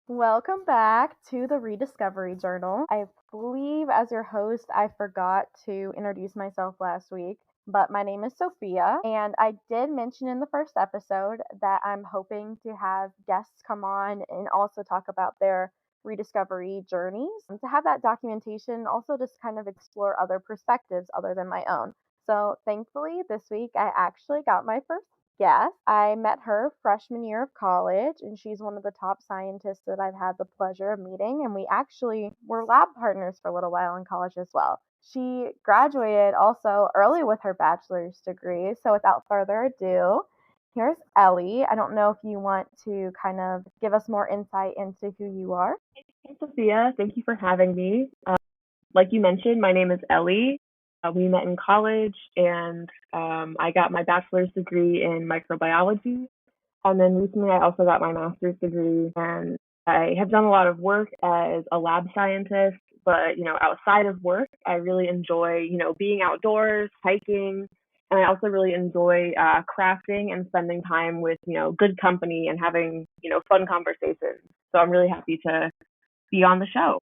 Welcome back to the Rediscovery Journal. I believe, as your host, I forgot to introduce myself last week, but my name is Sophia, and I did mention in the first episode that I'm hoping to have guests come on and also talk about their rediscovery journeys, and to have that documentation, also just kind of explore other perspectives other than my own. So, thankfully, this week I actually got my first guest. I met her freshman year of college, and she's one of the top scientists that I've had the pleasure of meeting. And we actually were lab partners for a little while in college as well. She graduated also early with her bachelor's degree. So, without further ado, here's Ellie. I don't know if you want to kind of give us more insight into who you are. Hey, Sophia. Thank you for having me. Like you mentioned, my name is Ellie. We met in college, and I got my bachelor's degree in microbiology. And then recently, I also got my master's degree, and I have done a lot of work as a lab scientist. But outside of work, I really enjoy being outdoors, hiking, and I also really enjoy crafting and spending time with good company and having fun conversations. So I'm really happy to be on the show.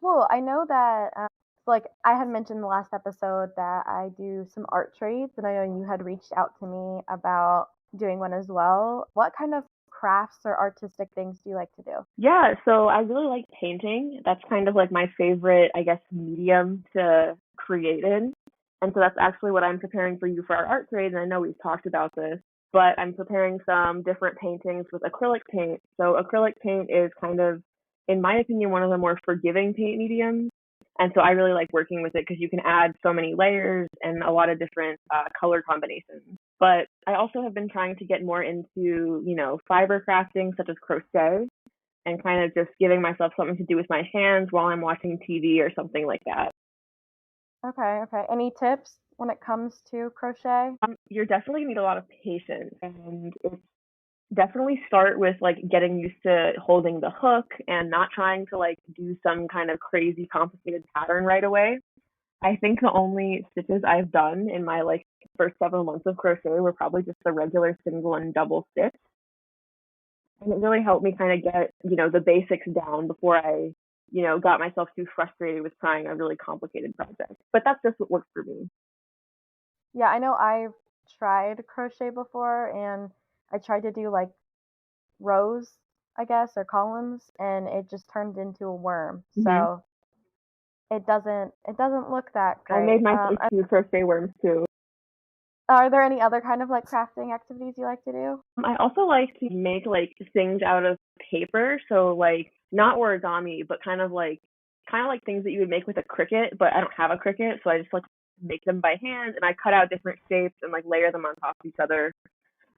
Cool. I know that, like, I had mentioned in the last episode that I do some art trades, and I know you had reached out to me about doing one as well. What kind of crafts or artistic things do you like to do? Yeah, so I really like painting. That's kind of like my favorite, I guess, medium to create in. And so that's actually what I'm preparing for you for our art trade. And I know we've talked about this, but I'm preparing some different paintings with acrylic paint. So acrylic paint is kind of, in my opinion, one of the more forgiving paint mediums. And so I really like working with it because you can add so many layers and a lot of different color combinations. But I also have been trying to get more into, fiber crafting, such as crochet, and kind of just giving myself something to do with my hands while I'm watching TV or something like that. Okay, okay. Any tips when it comes to crochet? You're definitely need a lot of patience, and it's definitely start with like getting used to holding the hook and not trying to like do some kind of crazy complicated pattern right away. I think the only stitches I've done in my like first several months of crochet were probably just the regular single and double stitch. And it really helped me kind of get, the basics down before I, got myself too frustrated with trying a really complicated project. But that's just what works for me. Yeah, I know I've tried crochet before, and I tried to do like rows, I guess, or columns, and it just turned into a worm. Hmm. So it doesn't look that I made great. myself two crochet worms too. Are there any other kind of like crafting activities you like to do? I also like to make like things out of paper, so like not origami, but kind of like things that you would make with a Cricut, but I don't have a Cricut, so I just like make them by hand and I cut out different shapes and like layer them on top of each other.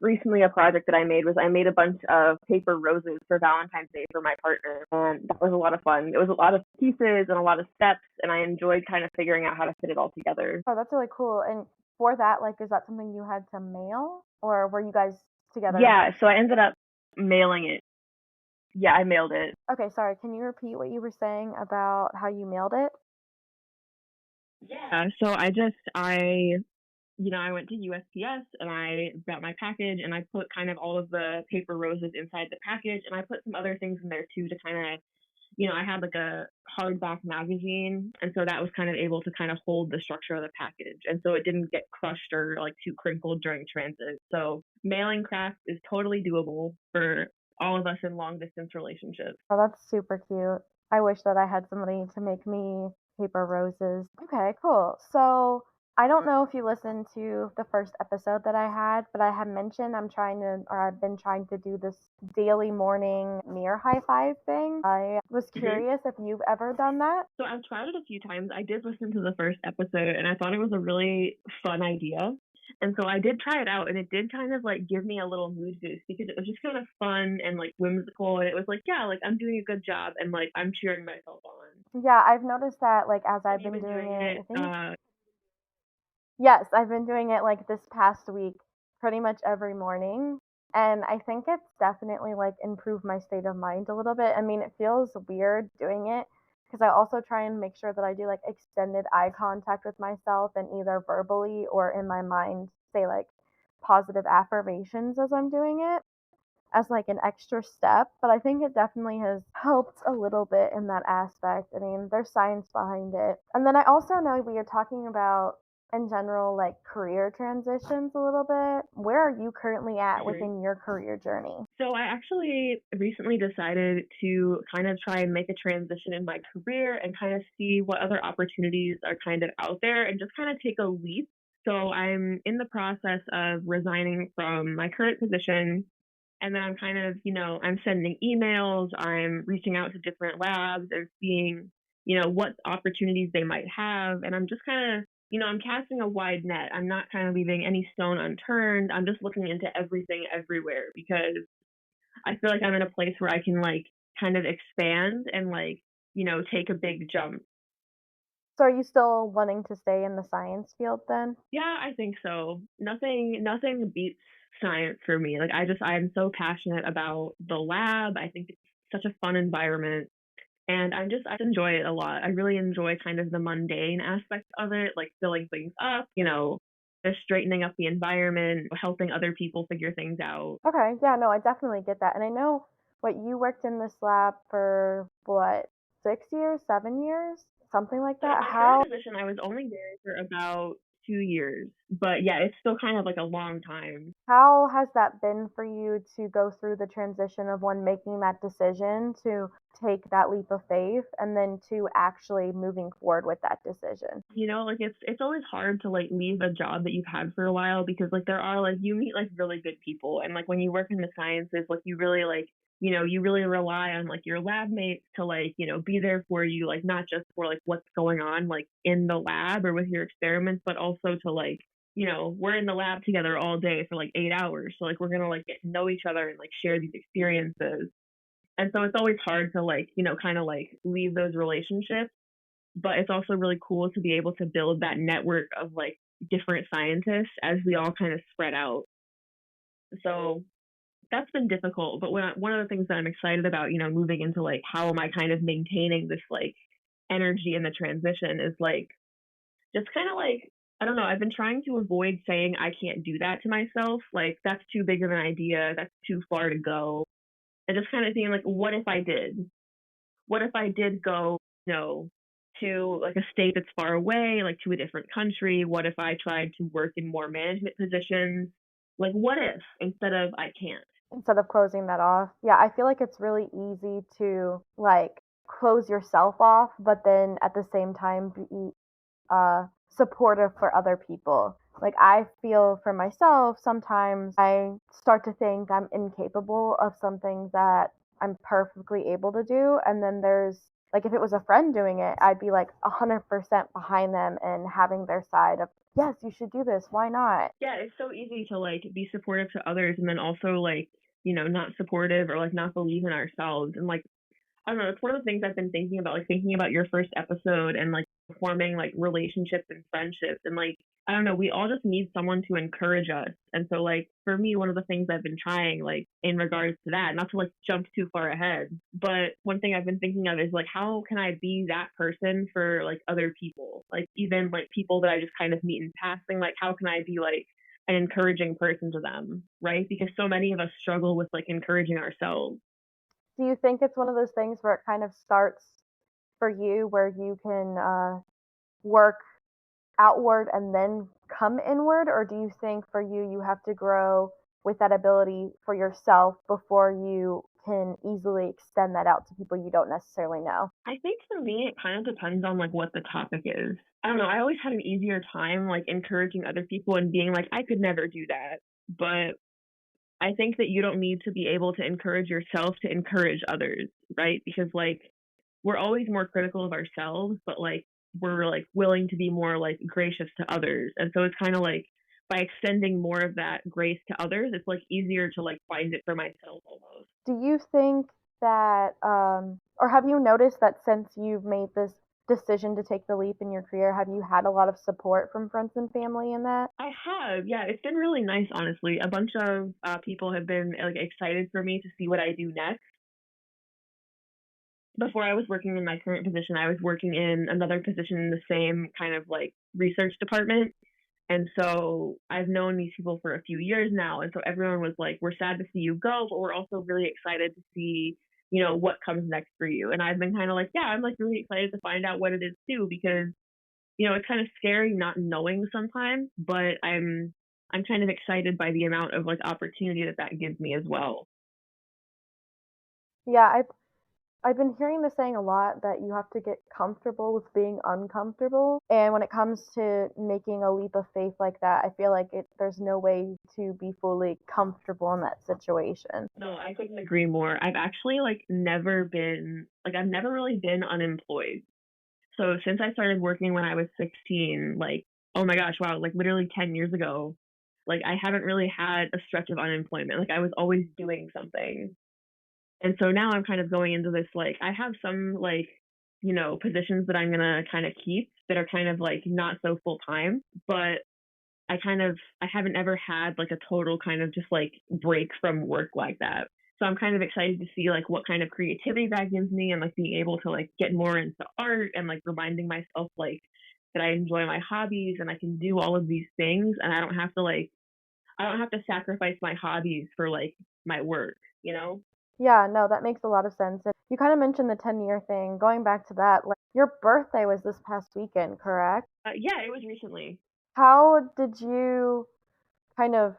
Recently, a project that I made was I made a bunch of paper roses for Valentine's Day for my partner, and that was a lot of fun. It was a lot of pieces and a lot of steps, and I enjoyed kind of figuring out how to fit it all together. Oh, that's really cool. And for that, like, is that something you had to mail, or were you guys together? Yeah, so I ended up mailing it. Yeah, I mailed it. Okay, sorry. Can you repeat what you were saying about how you mailed it? Yeah, so I went to USPS and I got my package and I put kind of all of the paper roses inside the package and I put some other things in there too to kind of, I had like a hardback magazine and so that was kind of able to kind of hold the structure of the package and so it didn't get crushed or like too crinkled during transit. So mailing craft is totally doable for all of us in long distance relationships. Oh, that's super cute. I wish that I had somebody to make me paper roses. Okay, cool. So I don't know if you listened to the first episode that I had, but I had mentioned I've been trying to do this daily morning mirror high five thing. I was Mhm. curious if you've ever done that. So I've tried it a few times. I did listen to the first episode and I thought it was a really fun idea. And so I did try it out and it did kind of like give me a little mood boost because it was just kind of fun and like whimsical and it was like, yeah, like I'm doing a good job and like I'm cheering myself on. Yeah, I've noticed that like as Have I've you been been doing doing it, it? I think yes, I've been doing it like this past week pretty much every morning. And I think it's definitely like improved my state of mind a little bit. I mean, it feels weird doing it because I also try and make sure that I do like extended eye contact with myself and either verbally or in my mind say like positive affirmations as I'm doing it. as like an extra step, but I think it definitely has helped a little bit in that aspect. I mean, there's science behind it. And then I also know we are talking about in general like career transitions a little bit. Where are you currently at within your career journey? So I actually recently decided to kind of try and make a transition in my career and kind of see what other opportunities are kind of out there and just kind of take a leap. So I'm in the process of resigning from my current position. And then I'm kind of, I'm sending emails, I'm reaching out to different labs and seeing, what opportunities they might have. And I'm just kind of, I'm casting a wide net. I'm not kind of leaving any stone unturned. I'm just looking into everything everywhere because I feel like I'm in a place where I can like kind of expand and like, take a big jump. So are you still wanting to stay in the science field then? Yeah, I think so. Nothing beats science for me. Like I'm so passionate about the lab. I think it's such a fun environment and I enjoy it a lot. I really enjoy kind of the mundane aspect of it, like filling things up, just straightening up the environment, helping other people figure things out. Okay, yeah, no, I definitely get that. And I know what you worked in this lab for what, 6 years, 7 years, something like So in that. my current How position, I was only there for about 2 years, but yeah, it's still kind of like a long time. how has that been for you to go through the transition of one making that decision to take that leap of faith and then to actually moving forward with that decision? Like it's always hard to like leave a job that you've had for a while because like there are like you meet like really good people and like when you work in the sciences, like you really like you really rely on like your lab mates to like, be there for you, like not just for like what's going on like in the lab or with your experiments, but also to like, we're in the lab together all day for like 8 hours. So like we're gonna like get to know each other and like share these experiences. And so it's always hard to like, kind of like leave those relationships, but it's also really cool to be able to build that network of like different scientists as we all kind of spread out. So that's been difficult, but one of the things that I'm excited about, moving into like how am I kind of maintaining this like energy in the transition is like just kind of like I don't know, I've been trying to avoid saying I can't do that to myself. Like that's too big of an idea, that's too far to go. And just kind of thinking like what if I did? What if I did go, to like a state that's far away, like to a different country? What if I tried to work in more management positions? Like, what if instead of I can't? Instead of closing that off. Yeah, I feel like it's really easy to like close yourself off, but then at the same time be supportive for other people. Like I feel for myself, sometimes I start to think I'm incapable of something that I'm perfectly able to do, and then there's like if it was a friend doing it, I'd be like 100% behind them and having their side of yes, you should do this. Why not? Yeah, it's so easy to like be supportive to others and then also like, not supportive or like not believe in ourselves. And like I don't know, it's one of the things I've been thinking about, like thinking about your first episode and like forming like relationships and friendships. And like, I don't know, we all just need someone to encourage us. And so, like, for me, one of the things I've been trying, like, in regards to that, not to like jump too far ahead, but one thing I've been thinking of is like, how can I be that person for like other people? Like, even like people that I just kind of meet in passing, like, how can I be like, an encouraging person to them, right? Because so many of us struggle with like encouraging ourselves. Do you think it's one of those things where it kind of starts for you where you can work outward and then come inward, or do you think for you you have to grow with that ability for yourself before you can easily extend that out to people you don't necessarily know? I think for me, it kind of depends on like what the topic is. I don't know. I always had an easier time like encouraging other people and being like, I could never do that. But I think that you don't need to be able to encourage yourself to encourage others, right? Because like we're always more critical of ourselves, but like we're like willing to be more like gracious to others. And so it's kind of like by extending more of that grace to others, it's like easier to like find it for myself almost. Do you think that, or have you noticed that since you've made this decision to take the leap in your career, have you had a lot of support from friends and family in that? I have, yeah. It's been really nice, honestly. A bunch of people have been like excited for me to see what I do next. Before I was working in my current position, I was working in another position in the same kind of like research department, And so I've known these people for a few years now. And so everyone was like, we're sad to see you go, but we're also really excited to see, what comes next for you. And I've been kind of like, yeah, I'm like really excited to find out what it is too, because, it's kind of scary not knowing sometimes, but I'm kind of excited by the amount of like opportunity that gives me as well. Yeah, I've been hearing the saying a lot that you have to get comfortable with being uncomfortable. And when it comes to making a leap of faith like that, I feel like there's no way to be fully comfortable in that situation. No, I couldn't agree more. I've actually I've never really been unemployed. So since I started working when I was 16, like, oh my gosh, wow, like literally 10 years ago, like I haven't really had a stretch of unemployment. Like I was always doing something. And so now I'm kind of going into this, like, I have some like, positions that I'm going to kind of keep that are kind of like not so full time, but I haven't ever had like a total kind of just like break from work like that. So I'm kind of excited to see like what kind of creativity that gives me, and like being able to like get more into art and like reminding myself like that I enjoy my hobbies and I can do all of these things, and I don't have to sacrifice my hobbies for like my work, you know? Yeah, no, that makes a lot of sense. And you kind of mentioned the 10-year thing. Going back to that, like your birthday was this past weekend, correct? Yeah, it was recently. How did you kind of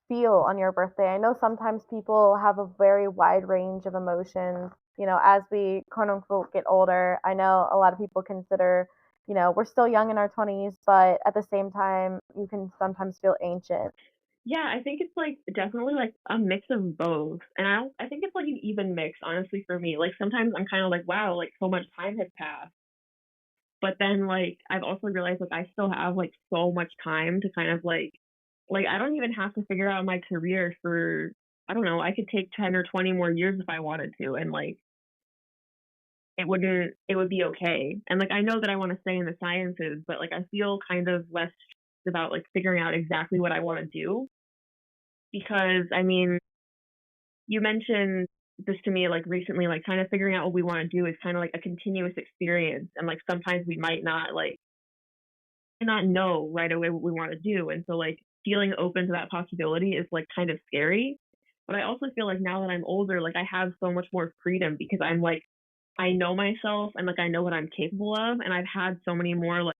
feel on your birthday? I know sometimes people have a very wide range of emotions, as we quote unquote get older. I know a lot of people consider, we're still young in our 20s, but at the same time, you can sometimes feel ancient. Yeah, I think it's like definitely like a mix of both. And I think it's like an even mix, honestly, for me. Like sometimes I'm kind of like, wow, like so much time has passed. But then like I've also realized like I still have like so much time to kind of like I don't even have to figure out my career for, I don't know, I could take 10 or 20 more years if I wanted to, and like it would be okay. And like I know that I want to stay in the sciences, but like I feel kind of less stressed about like figuring out exactly what I want to do, because I mean, you mentioned this to me like recently, like kind of figuring out what we want to do is kind of like a continuous experience, and like sometimes we might not know right away what we want to do, and so like feeling open to that possibility is like kind of scary. But I also feel like now that I'm older, like I have so much more freedom because I'm like, I know myself and like I know what I'm capable of, and I've had so many more like,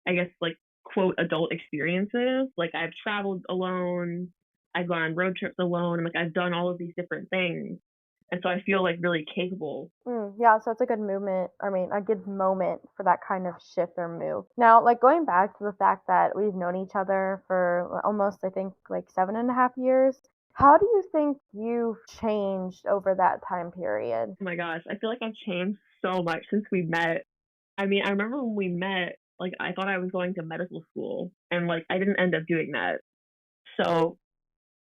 I guess like quote adult experiences. Like I've traveled alone, I've gone on road trips alone, and like I've done all of these different things. And so I feel like really capable. Yeah, so it's a good movement. I mean, a good moment for that kind of shift or move. Now, like going back to the fact that we've known each other for almost, I think, like 7.5 years. How do you think you've changed over that time period? Oh my gosh, I feel like I've changed so much since we met. I mean, I remember when we met, like I thought I was going to medical school, and like I didn't end up doing that. So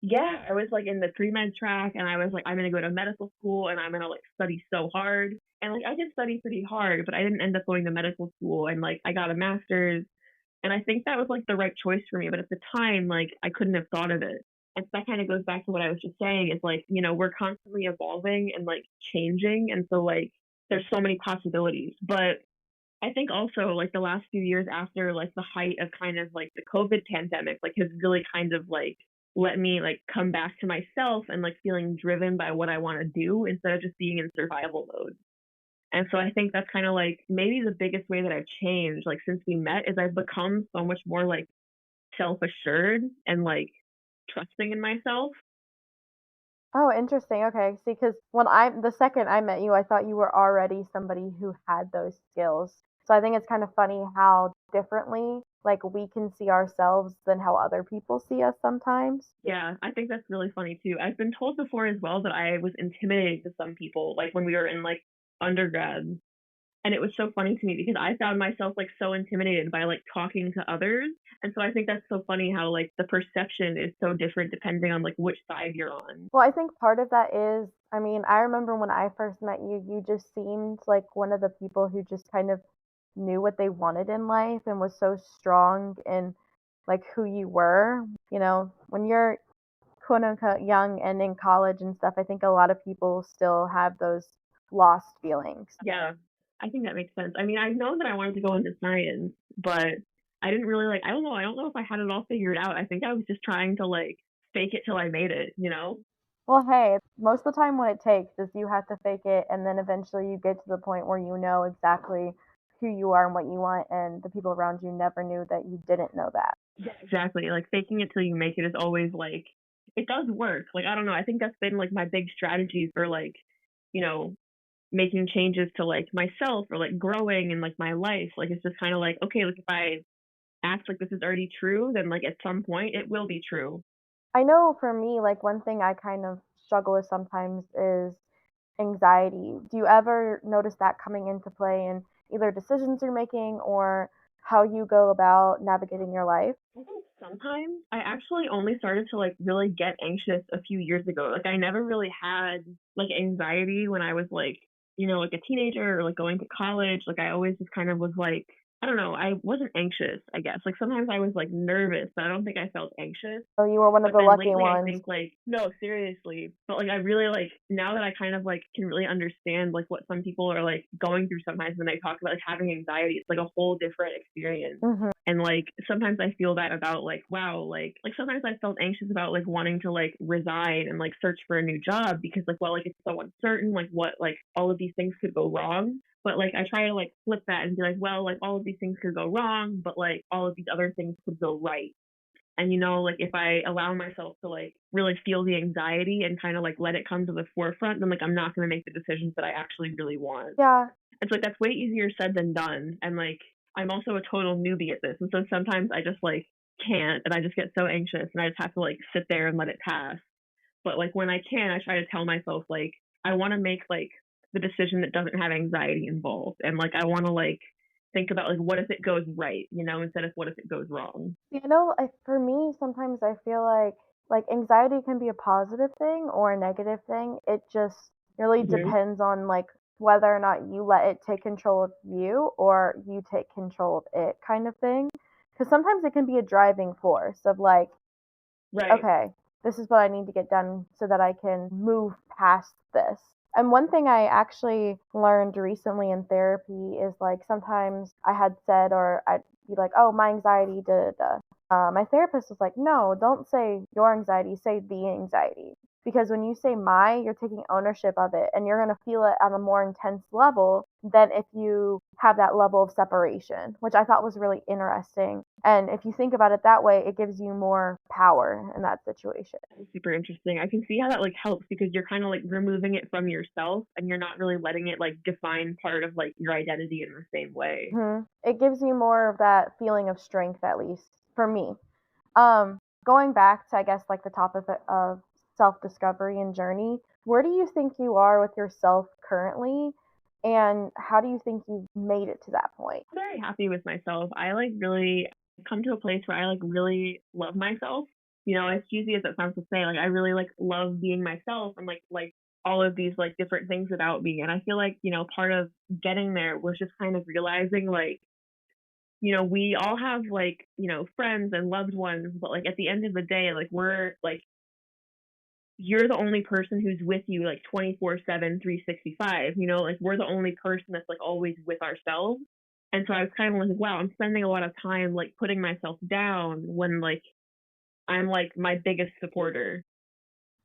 yeah, I was like in the pre-med track, and I was like, I'm gonna go to medical school and I'm gonna like study so hard. And like I did study pretty hard, but I didn't end up going to medical school, and like I got a master's, and I think that was like the right choice for me. But at the time, like I couldn't have thought of it. And so that kind of goes back to what I was just saying, is like, we're constantly evolving and like changing, and so like there's so many possibilities. But I think also like the last few years after like the height of kind of like the COVID pandemic, like has really kind of like let me like come back to myself and like feeling driven by what I want to do instead of just being in survival mode. And so I think that's kind of like maybe the biggest way that I've changed like since we met is I've become so much more like self assured and like trusting in myself. Oh, interesting. Okay. See, because the second I met you, I thought you were already somebody who had those skills. So I think it's kind of funny how differently, like, we can see ourselves than how other people see us sometimes. Yeah, I think that's really funny too. I've been told before as well that I was intimidating to some people, like when we were in like undergrad. And it was so funny to me because I found myself like so intimidated by like talking to others. And so I think that's so funny how like the perception is so different depending on like which side you're on. Well, I think part of that is, I mean, I remember when I first met you, you just seemed like one of the people who just kind of knew what they wanted in life and was so strong in like who you were. When you're quote unquote young and in college and stuff, I think a lot of people still have those lost feelings. Yeah, I think that makes sense. I mean, I know that I wanted to go into science, but I didn't really like, I don't know if I had it all figured out. I think I was just trying to like fake it till I made it, you know? Well, hey, most of the time what it takes is you have to fake it and then eventually you get to the point where you know exactly who you are and what you want and the people around you never knew that you didn't know that. Yeah, exactly. Like faking it till you make it is always like, it does work. Like, I don't know. I think that's been like my big strategy for like, you know, making changes to like myself or like growing in like my life. Like, it's just kind of like, okay, like if I act like this is already true, then like at some point it will be true. I know for me, like one thing I kind of struggle with sometimes is anxiety. Do you ever notice that coming into play in either decisions you're making or how you go about navigating your life? I think sometimes I actually only started to like really get anxious a few years ago. Like I never really had like anxiety when I was like, like a teenager or like going to college. Like I always just kind of was like, I don't know, I wasn't anxious, I guess. Like sometimes I was like nervous, but I don't think I felt anxious. So you were one of But the then lucky lately, I ones. think like no, seriously. But like I really like now that I kind of like can really understand like what some people are like going through sometimes when they talk about like having anxiety. It's like a whole different experience. Hmm. And like sometimes I feel that about like wow, like sometimes I felt anxious about like wanting to like resign and like search for a new job because like well like it's so uncertain like what like all of these things could go wrong. But like I try to like flip that and be like, well, like all of these things could go wrong, but like all of these other things could go right. And like if I allow myself to like really feel the anxiety and kind of like let it come to the forefront, then like I'm not going to make the decisions that I actually really want. Yeah. It's like that's way easier said than done. And like I'm also a total newbie at this. And so sometimes I just like can't and I just get so anxious and I just have to like sit there and let it pass. But like when I can, I try to tell myself like I want to make like the decision that doesn't have anxiety involved. And like I want to like think about like what if it goes right, instead of what if it goes wrong. For me, sometimes I feel like anxiety can be a positive thing or a negative thing. It just really Mm-hmm. depends on like whether or not you let it take control of you or you take control of it kind of thing. Because sometimes it can be a driving force of like, Right. okay, this is what I need to get done so that I can move past this. And one thing I actually learned recently in therapy is like sometimes I had said, or I'd be like, oh, my anxiety, da da da. My therapist was like, no, don't say your anxiety, say the anxiety. Because when you say my, you're taking ownership of it and you're going to feel it on a more intense level than if you have that level of separation, which I thought was really interesting. And if you think about it that way, it gives you more power in that situation. Super interesting. I can see how that like helps because you're kind of like removing it from yourself and you're not really letting it like define part of like your identity in the same way. It gives you more of that feeling of strength, at least for me. Going back to, I guess, like the topic of self discovery and journey, where do you think you are with yourself currently? And how do you think you've made it to that point? I'm very happy with myself. I like really come to a place where I like really love myself. As cheesy as it sounds to say, like I really like love being myself and like all of these like different things about me. And I feel like, part of getting there was just kind of realizing like we all have like, friends and loved ones, but like at the end of the day, like we're like, you're the only person who's with you like 24/7, 365, like we're the only person that's like always with ourselves. And so I was kind of like, wow, I'm spending a lot of time like putting myself down when like I'm like my biggest supporter.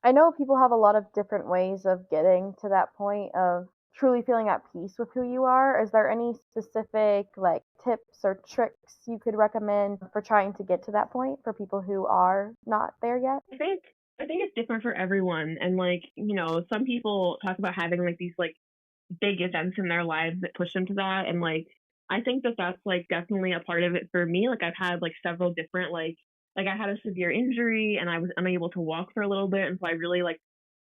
I know people have a lot of different ways of getting to that point of truly feeling at peace with who you are. Is there any specific like tips or tricks you could recommend for trying to get to that point for people who are not there yet? I think it's different for everyone. And like, some people talk about having like these like big events in their lives that push them to that. And like, I think that that's like definitely a part of it for me. Like, I've had like several different, like I had a severe injury and I was unable to walk for a little bit. And so I really like,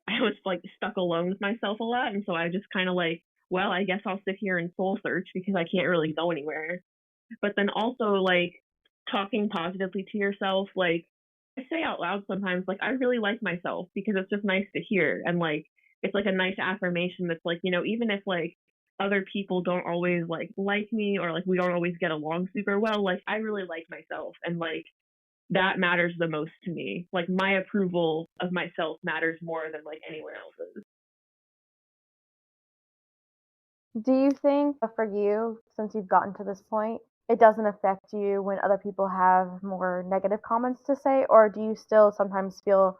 I was like stuck alone with myself a lot. And so I just kind of like, well, I guess I'll sit here and soul search because I can't really go anywhere. But then also like talking positively to yourself, like I say out loud sometimes, like I really like myself because it's just nice to hear. And like it's like a nice affirmation that's like, even if like other people don't always like me or like we don't always get along super well, like I really like myself and like that matters the most to me. Like my approval of myself matters more than like anywhere else's. Do you think for you, since you've gotten to this point, it doesn't affect you when other people have more negative comments to say, or do you still sometimes feel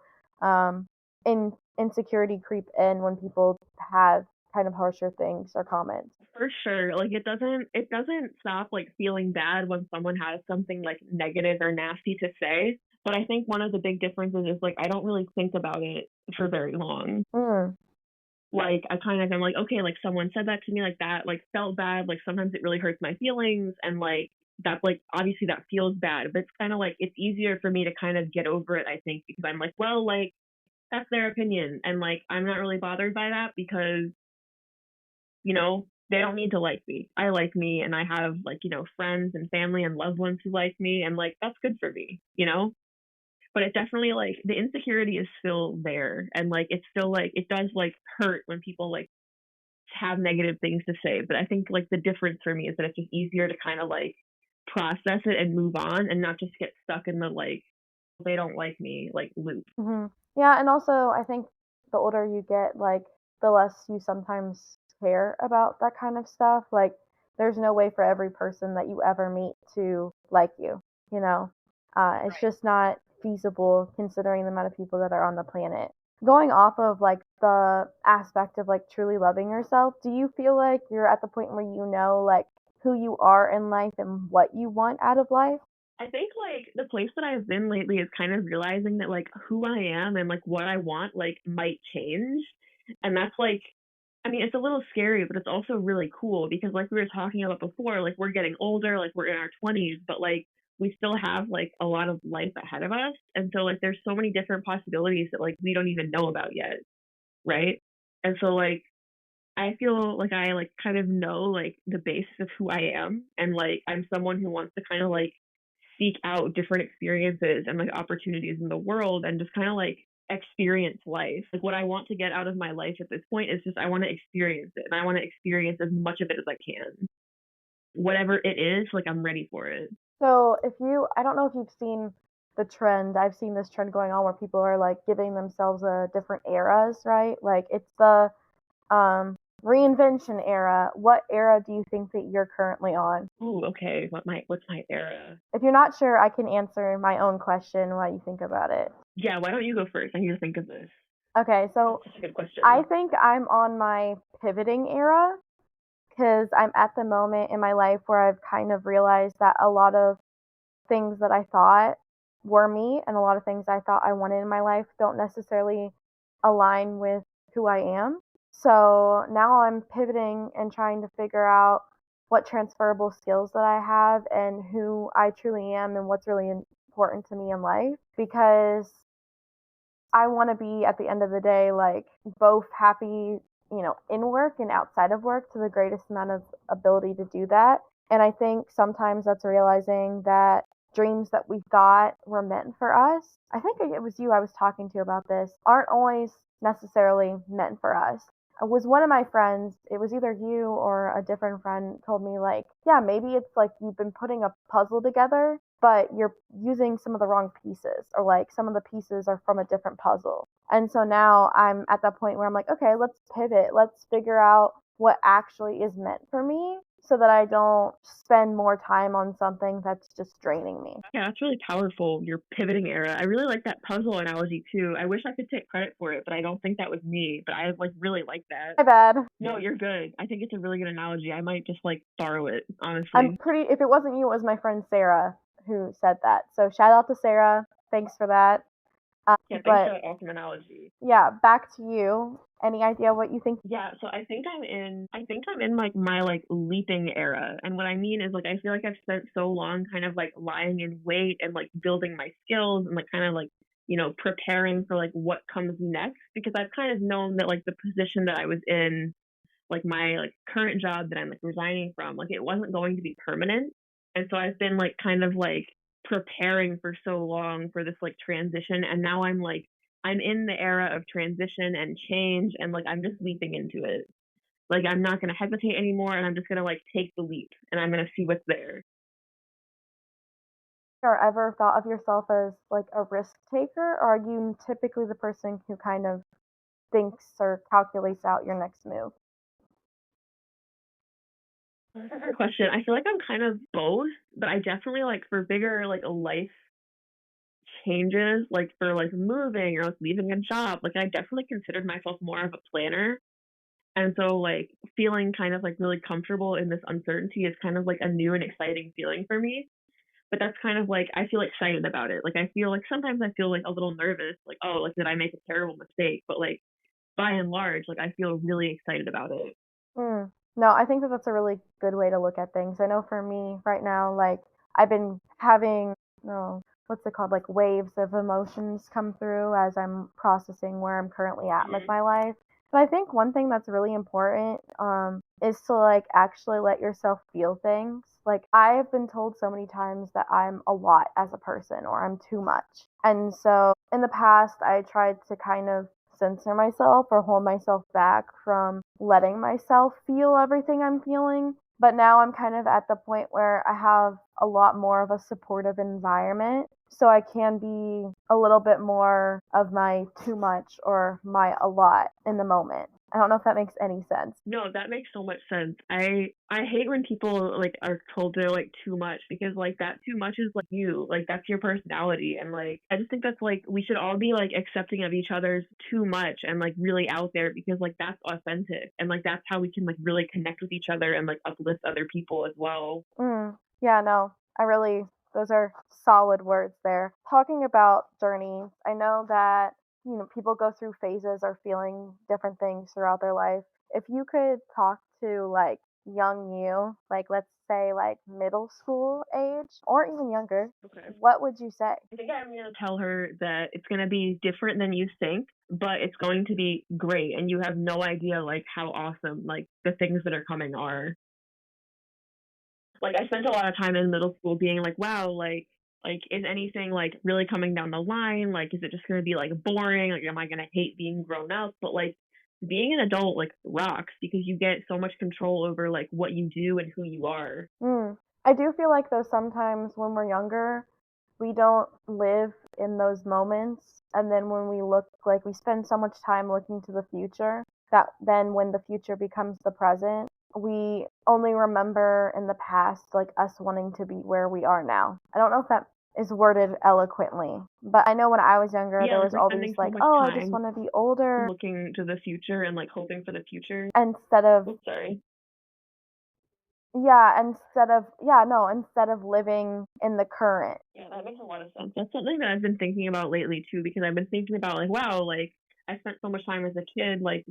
insecurity creep in when people have kind of harsher things or comments? For sure. Like it doesn't stop like feeling bad when someone has something like negative or nasty to say. But I think one of the big differences is like I don't really think about it for very long. Mm, Like I kind of am like, okay, like someone said that to me like that, like felt bad, like sometimes it really hurts my feelings and like that like obviously that feels bad, but it's kind of like it's easier for me to kind of get over it, I think, because I'm like, well, like that's their opinion and like I'm not really bothered by that because they don't need to like me. I like me and I have like, friends and family and loved ones who like me and like that's good for me. But it definitely like the insecurity is still there and like it's still like it does like hurt when people like have negative things to say. But I think like the difference for me is that it's just easier to kind of like process it and move on and not just get stuck in the like they don't like me like loop. hmm Yeah, and also I think the older you get, like the less you sometimes care about that kind of stuff. Like there's no way for every person that you ever meet to like you, you know? It's just not feasible considering the amount of people that are on the planet. Going off of like the aspect of like truly loving yourself, do you feel like you're at the point where you know like who you are in life and what you want out of life? I think like the place that I've been lately is kind of realizing that like who I am and like what I want like might change. And that's like I mean, it's a little scary, but it's also really cool because like we were talking about before, like we're getting older, like we're in our 20s, but like we still have like a lot of life ahead of us. And so like there's so many different possibilities that like we don't even know about yet, right? And so like I feel like I like kind of know like the basis of who I am and like I'm someone who wants to kind of like seek out different experiences and like opportunities in the world and just kind of like experience life. Like what I want to get out of my life at this point is just I want to experience it and I want to experience as much of it as I can. Whatever it is, like I'm ready for it. So if you, I don't know if you've seen the trend. I've seen this trend going on where people are like giving themselves a different eras, right? Like it's the reinvention era. What era do you think that you're currently on? Ooh, okay. What's my era? If you're not sure, I can answer my own question while you think about it. Yeah, why don't you go first? I need to think of this. Okay, That's so such a good I question. think I'm on my pivoting era because I'm at the moment in my life where I've kind of realized that a lot of things that I thought were me and a lot of things I thought I wanted in my life don't necessarily align with who I am. So now I'm pivoting and trying to figure out what transferable skills that I have and who I truly am and what's really important to me in life because I want to be at the end of the day like both happy, in work and outside of work to the greatest amount of ability to do that. And I think sometimes that's realizing that dreams that we thought were meant for us, I think it was you I was talking to about this, aren't always necessarily meant for us. It was one of my friends, it was either you or a different friend told me like, yeah, maybe it's like you've been putting a puzzle together but you're using some of the wrong pieces or like some of the pieces are from a different puzzle. And so now I'm at that point where I'm like, okay, let's pivot. Let's figure out what actually is meant for me so that I don't spend more time on something that's just draining me. Yeah, that's really powerful, your pivoting era. I really like that puzzle analogy too. I wish I could take credit for it, but I don't think that was me. But I like really like that. My bad. No, you're good. I think it's a really good analogy. I might just like borrow it, I'm honestly. pretty, if it wasn't you, it was my friend Sarah who said that. So shout out to Sarah. Thanks for that. Yeah, thanks for But that awesome analogy. yeah, back to you. Any idea what you think? Yeah, so I think I'm in like my like leaping era. And what I mean is like I feel like I've spent so long kind of like lying in wait and like building my skills and like kind of like, preparing for like what comes next because I've kind of known that like the position that I was in like my like current job that I'm like resigning from, like it wasn't going to be permanent. And so I've been like kind of like preparing for so long for this like transition and now I'm in the era of transition and change and like I'm just leaping into it. Like I'm not gonna hesitate anymore and I'm just gonna like take the leap and I'm gonna see what's there. Or ever thought of yourself as like a risk taker, or are you typically the person who kind of thinks or calculates out your next move? That's a good question. I feel like I'm kind of both, but I definitely like for bigger like life changes, like for like moving or like leaving a job, like I definitely considered myself more of a planner. And so like feeling kind of like really comfortable in this uncertainty is kind of like a new and exciting feeling for me. But that's kind of like I feel excited about it. Like I feel like sometimes I feel like a little nervous, like, oh, like did I make a terrible mistake? But like by and large, like I feel really excited about it. Mm. No, I think that that's a really good way to look at things. I know for me right now, like I've been having, no, what's it called, like waves of emotions come through as I'm processing where I'm currently at with Mhm. my life. But I think one thing that's really important is to like actually let yourself feel things. Like I've been told so many times that I'm a lot as a person or I'm too much. And so in the past, I tried to kind of censor myself or hold myself back from letting myself feel everything I'm feeling. But now I'm kind of at the point where I have a lot more of a supportive environment. So I can be a little bit more of my too much or my a lot in the moment. I don't know if that makes any sense. No, that makes so much sense. I hate when people like are told they're like too much because like that too much is like you, like that's your personality, and like I just think that's like we should all be like accepting of each other's too much and like really out there because like that's authentic and like that's how we can like really connect with each other and like uplift other people as well. Yeah, no, I really, those are solid words there. Talking about journeys, I know that, people go through phases or feeling different things throughout their life. If you could talk to like young you, like let's say like middle school age or even younger, Okay. what would you say? I think I'm gonna tell her that it's gonna be different than you think, but it's going to be great, and you have no idea like how awesome like the things that are coming are. Like I spent a lot of time in middle school being like, wow, like is anything like really coming down the line? Like is it just gonna be like boring? Like am I gonna hate being grown up? But like being an adult like rocks because you get so much control over like what you do and who you are. I do feel like though sometimes when we're younger, we don't live in those moments, and then when we look like we spend so much time looking to the future that then when the future becomes the present, we only remember in the past like us wanting to be where we are now. I don't know if that is worded eloquently, but I know when I was younger Yeah, there like was we're all these spending so like, much oh, I just time want to be older looking to the future and like hoping for the future. instead of Oops, sorry. yeah, instead of living in the current. Yeah, that makes a lot of sense. That's something that I've been thinking about lately too, because I've been thinking about like, wow, like I spent so much time as a kid, like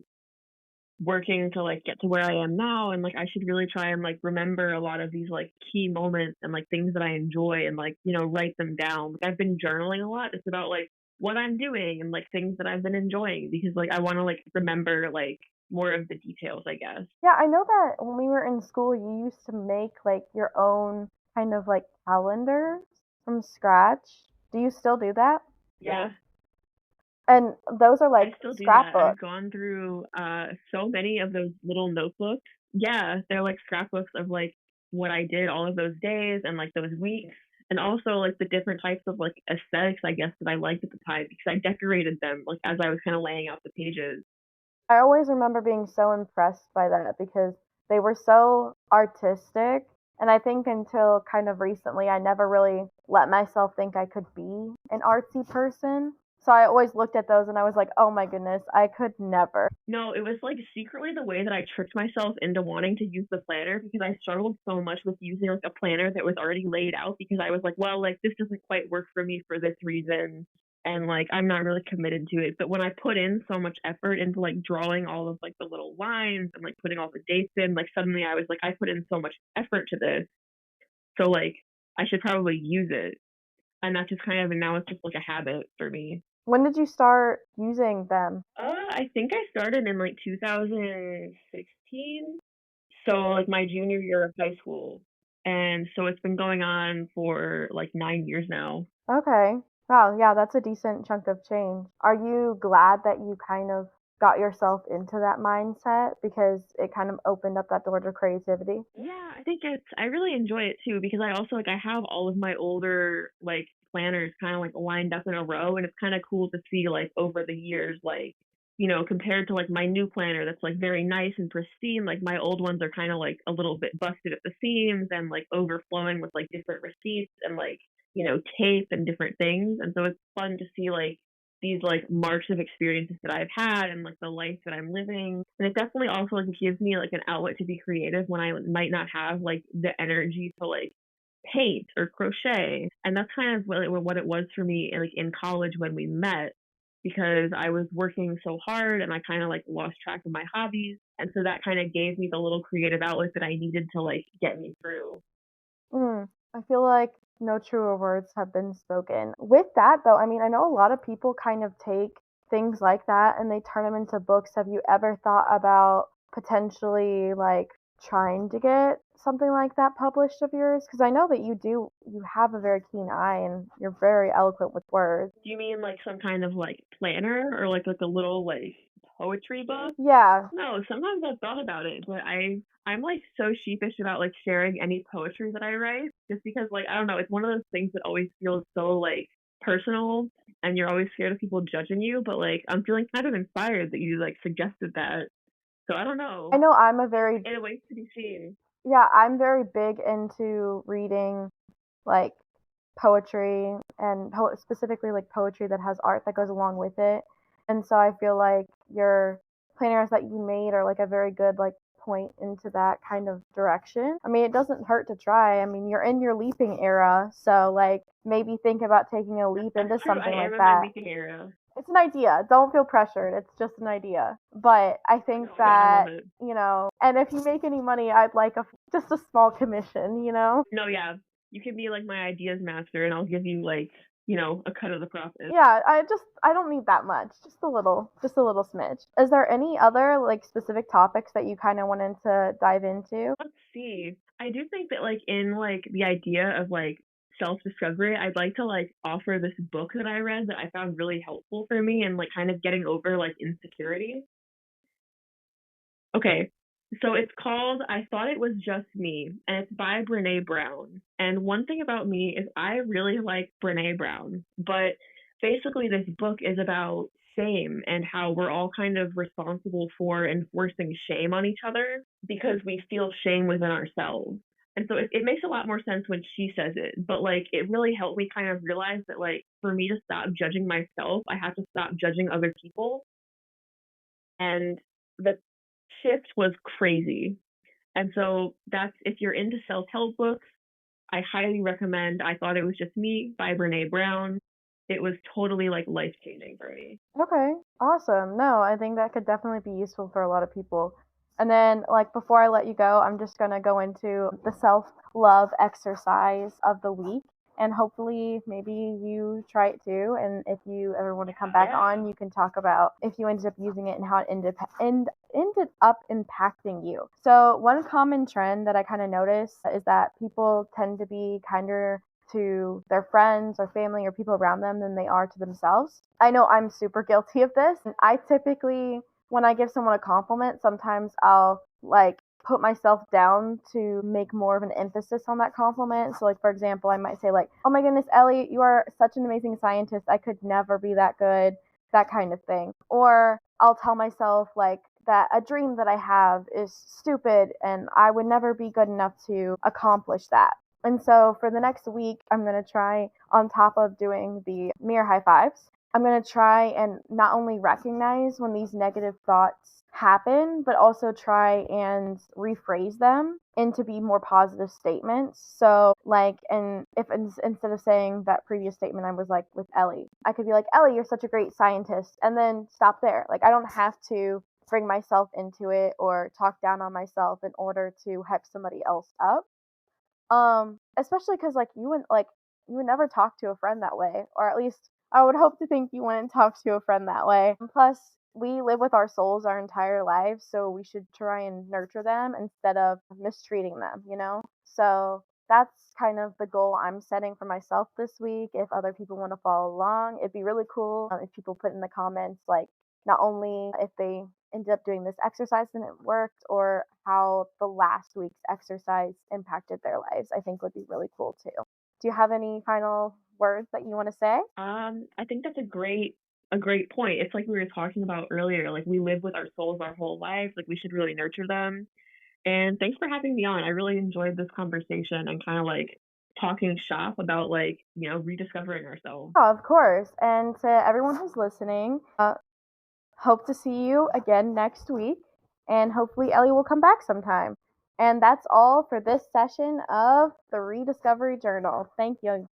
working to like get to where I am now, and like I should really try and like remember a lot of these like key moments and like things that I enjoy and like, write them down. Like I've been journaling a lot. It's about like what I'm doing and like things that I've been enjoying because like I want to like remember like more of the details, I guess. Yeah, I know that when we were in school, you used to make like your own kind of like calendars from scratch. Do you still do that? Yeah. And those are I like still do that. I've scrapbooks. gone through so many of those little notebooks. Yeah, they're like scrapbooks of like what I did all of those days and like those weeks. And also like the different types of like aesthetics I guess that I liked at the time because I decorated them like as I was kind of laying out the pages. I always remember being so impressed by that because they were so artistic. And I think until kind of recently, I never really let myself think I could be an artsy person. So I always looked at those and I was like, oh my goodness, I could never. No, it was like secretly the way that I tricked myself into wanting to use the planner because I struggled so much with using like a planner that was already laid out because I was like, well, like this doesn't quite work for me for this reason. And like I'm not really committed to it. But when I put in so much effort into like drawing all of like the little lines and like putting all the dates in, like suddenly I was like, I put in so much effort to this. So like I should probably use it. And that's just kind of and now it's just like a habit for me. When did you start using them? I think I started in like 2016. So like my junior year of high school. And so it's been going on for like 9 years now. Okay. Wow, yeah, that's a decent chunk of change. Are you glad that you kind of got yourself into that mindset because it kind of opened up that door to creativity? Yeah, I think I really enjoy it too because I also like I have all of my older like planners kind of like lined up in a row and it's kind of cool to see like over the years like compared to like my new planner that's like very nice and pristine, like my old ones are kind of like a little bit busted at the seams and like overflowing with like different receipts and like, tape and different things. And so it's fun to see like these like marks of experiences that I've had and like the life that I'm living. And it definitely also like gives me like an outlet to be creative when I might not have like the energy to like paint or crochet. And that's kind of what it was for me like in college when we met, because I was working so hard and I kind of like lost track of my hobbies. And so that kind of gave me the little creative outlet that I needed to like get me through. I feel like no truer words have been spoken. With that, though, I mean, I know a lot of people kind of take things like that and they turn them into books. Have you ever thought about potentially like trying to get something like that published of yours? Because I know that you have a very keen eye and you're very eloquent with words. Do you mean like some kind of like planner or like a little like poetry book? Yeah, No, sometimes I've thought about it, but I'm like so sheepish about like sharing any poetry that I write, just because like I don't know, it's one of those things that always feels so like personal, and you're always scared of people judging you, but like I'm feeling kind of inspired that you like suggested that. So I don't I know. know I'm a very, It awaits to be seen. yeah, I'm very big into reading like poetry and specifically like poetry that has art that goes along with it. And so I feel like your planners that you made are like a very good like point into that kind of direction. I mean, it doesn't hurt to try. I mean, you're in your leaping era, so like maybe think about taking a leap That's into true. I something am like in my that. leaping era. It's an idea. Don't feel pressured. It's just an idea. But I think No, yeah, I love that, it. and if you make any money, I'd like just a small commission. No, yeah. You can be like my ideas master and I'll give you like, a cut of the profit. Yeah, I don't need that much. Just a little smidge. Is there any other like specific topics that you kind of wanted to dive into? Let's see. I do think that like in like the idea of like self-discovery, I'd like to like offer this book that I read that I found really helpful for me and like kind of getting over like insecurity. Okay. So it's called I Thought It Was Just Me, and it's by Brene Brown. And one thing about me is I really like Brene Brown, but basically this book is about shame and how we're all kind of responsible for enforcing shame on each other because we feel shame within ourselves. And so it makes a lot more sense when she says it, but like it really helped me kind of realize that like for me to stop judging myself, I have to stop judging other people. And the shift was crazy. And so that's if you're into self-help books, I highly recommend I Thought It Was Just Me by Brene Brown. It was totally like life-changing for me. Okay, awesome. No, I think that could definitely be useful for a lot of people. And then, like, before I let you go, I'm just going to go into the self love exercise of the week. And hopefully, maybe you try it too. And if you ever want to come back Yeah. on, you can talk about if you ended up using it and how it ended up impacting you. So, one common trend that I kind of noticed is that people tend to be kinder to their friends or family or people around them than they are to themselves. I know I'm super guilty of this. I typically, when I give someone a compliment, sometimes I'll like put myself down to make more of an emphasis on that compliment. So, like, for example, I might say, like, oh my goodness, Ellie, you are such an amazing scientist. I could never be that good, that kind of thing. Or I'll tell myself, like, that a dream that I have is stupid and I would never be good enough to accomplish that. And so for the next week, I'm going to try, on top of doing the mirror high fives, I'm going to try and not only recognize when these negative thoughts happen, but also try and rephrase them into be more positive statements. So, like, and if instead of saying that previous statement, I was like with Ellie, I could be like, Ellie, you're such a great scientist, and then stop there. Like, I don't have to bring myself into it or talk down on myself in order to hype somebody else up. Especially because like you would never talk to a friend that way, or at least I would hope to think you wouldn't talk to a friend that way. And plus, we live with our souls our entire lives, so we should try and nurture them instead of mistreating them. So that's kind of the goal I'm setting for myself this week. If other people want to follow along, it'd be really cool if people put in the comments like not only if they ended up doing this exercise and it worked or how the last week's exercise impacted their lives, I think would be really cool too. Do you have any final words that you want to say? I think that's a great a great point. It's like we were talking about earlier, like we live with our souls our whole life, like we should really nurture them. And thanks for having me on. I really enjoyed this conversation and kind of like talking shop about like, rediscovering ourselves. Oh, of course. And to everyone who's listening, hope to see you again next week. And hopefully, Ellie will come back sometime. And that's all for this session of the Rediscovery Journal. Thank you.